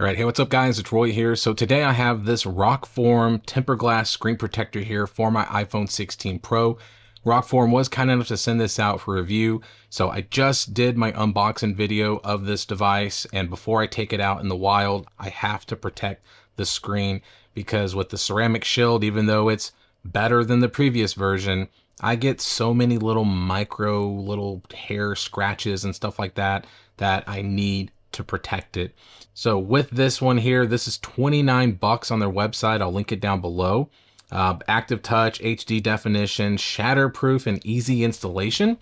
All right, hey, what's up guys? It's Roy here. So today I have this Rockform Tempered Glass screen protector here for my iPhone 16 Pro. Rockform was kind enough to send this out for review. So I just did my unboxing video of this device, and before I take it out in the wild, I have to protect the screen because with the ceramic shield, even though it's better than the previous version, I get so many little little hair scratches and stuff like that that I need to protect it. So with this one here, this is 29 bucks on their website. I'll link it down below. Active touch, HD definition, shatterproof, and easy installation.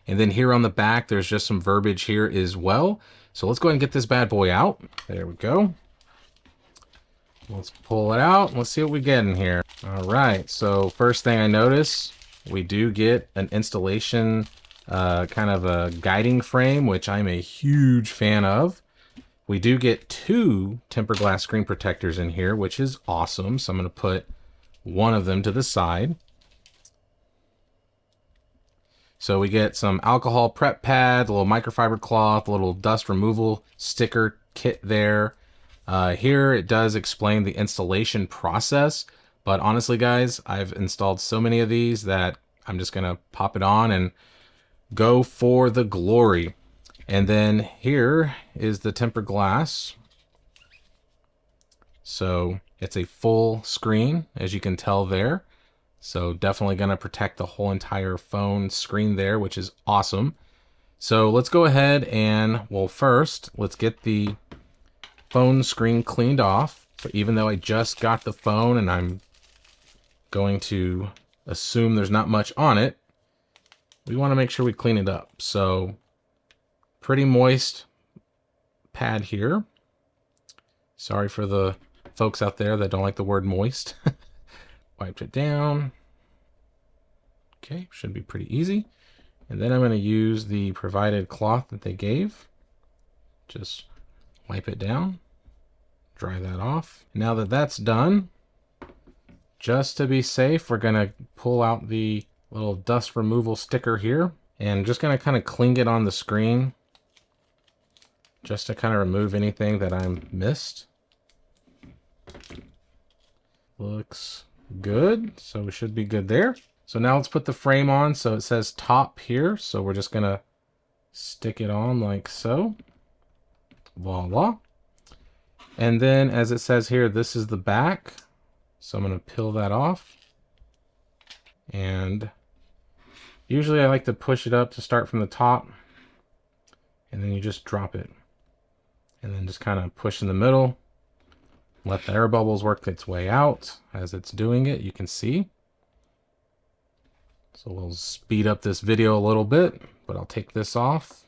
And then here on the back, there's just some verbiage here as well. So let's go ahead and get this bad boy out. There we go. Let's pull it out. Let's see what we get in here. All right, so first thing I notice, we do get an installation kind of a guiding frame, which I'm a huge fan of. We do get two tempered glass screen protectors in here, which is awesome. So I'm going to put one of them to the side. So we get some alcohol prep pad, a little microfiber cloth, a little dust removal sticker kit there. Here it does explain the installation process, but honestly guys, I've installed so many of these that I'm just going to pop it on and go for the glory. And then here is the tempered glass. So it's a full screen, as you can tell there. So definitely going to protect the whole entire phone screen there, which is awesome. So let's go ahead and, well, first, let's get the phone screen cleaned off. So even though I just got the phone and I'm going to assume there's not much on it, we want to make sure we clean it up. So pretty moist pad here. Sorry for the folks out there that don't like the word moist. Wiped it down. Okay, should be pretty easy. And then I'm going to use the provided cloth that they gave. Just wipe it down, dry that off. Now that that's done, just to be safe, we're going to pull out the little dust removal sticker here and just going to kind of cling it on the screen just to kind of remove anything that I missed. Looks good, so we should be good there. So now let's put the frame on. So it says top here, so we're just gonna stick it on like so. Voila. And then as it says here, this is the back, so I'm gonna peel that off. And usually I like to push it up to start from the top, and then you just drop it. And then just kind of push in the middle. Let the air bubbles work its way out as it's doing it, you can see. So we'll speed up this video a little bit, but I'll take this off.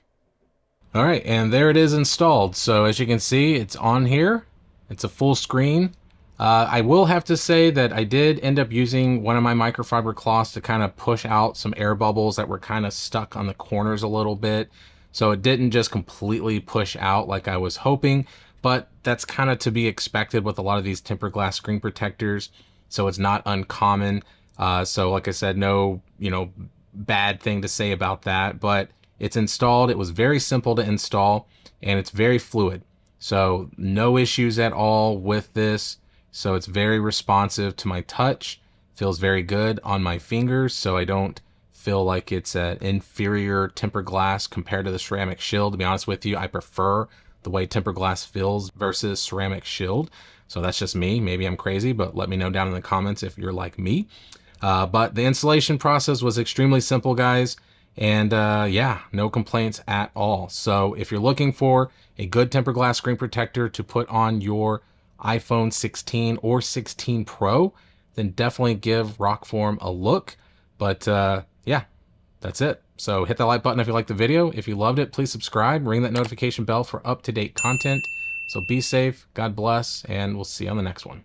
All right, and there it is installed. So as you can see, it's on here. It's a full screen. I will have to say that I did end up using one of my microfiber cloths to kind of push out some air bubbles that were kind of stuck on the corners a little bit. So it didn't just completely push out like I was hoping, but that's kind of to be expected with a lot of these tempered glass screen protectors. So it's not uncommon. So like I said, no, bad thing to say about that, but it's installed. It was very simple to install and it's very fluid. So no issues at all with this. So it's very responsive to my touch, feels very good on my fingers. So I don't feel like it's an inferior tempered glass compared to the ceramic shield. To be honest with you, I prefer the way tempered glass feels versus ceramic shield. So that's just me. Maybe I'm crazy, but let me know down in the comments if you're like me. But the installation process was extremely simple, guys. And yeah, no complaints at all. So if you're looking for a good tempered glass screen protector to put on your iPhone 16 or 16 Pro, then definitely give Rockform a look. But yeah, that's it. So hit that like button if you liked the video. If you loved it, please subscribe, ring that notification bell for up-to-date content. So be safe, God bless, and we'll see you on the next one.